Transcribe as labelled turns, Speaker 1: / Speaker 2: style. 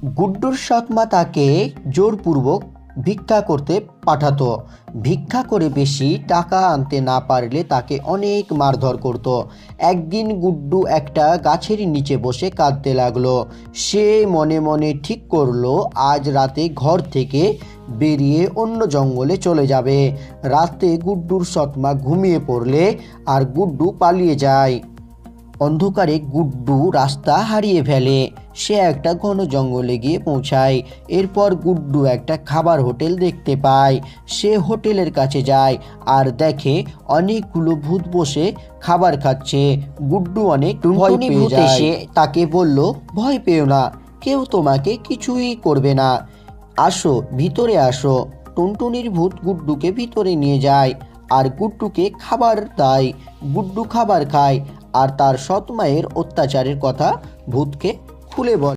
Speaker 1: গুড্ডুর সৎমা তাকে জোরপূর্বক ভিক্ষা করতে পাঠাতো। ভিক্ষা করে বেশি টাকা আনতে না পারলে তাকে অনেক মারধর করত। একদিন গুড্ডু একটা গাছের নিচে বসে কাঁদতে লাগলো। সে মনে মনে ঠিক করলো আজ রাতে ঘর থেকে বেরিয়ে অন্য জঙ্গলে চলে যাবে। রাতে গুড্ডুর সৎমা ঘুমিয়ে পড়লে আর গুড্ডু পালিয়ে যায়। অন্ধকারে গুড্ডু রাস্তা হারিয়ে ফেলে। সে একটা ঘন জঙ্গলে গিয়ে পৌঁছায়। এরপর গুড্ডু একটা খাবার হোটেল দেখতে পায়। সে হোটেলের কাছে যায় আর দেখে অনেকগুলো ভূত বসে খাবার খাচ্ছে। গুড্ডু অনেক ভয় পেয়ে যায়। সে তাকে বলল, ভয় পেও না, কেউ তোমাকে কিছুই করবে না, আসো ভিতরে আসো। টুনটুনির ভূত গুড্ডুকে ভিতরে নিয়ে যায় আর গুড্ডুকে খাবার দেয়। গুড্ডু খাবার খায় আর তার সৎ মায়ের অত্যাচারের কথা ভূতকে খুলে বলে।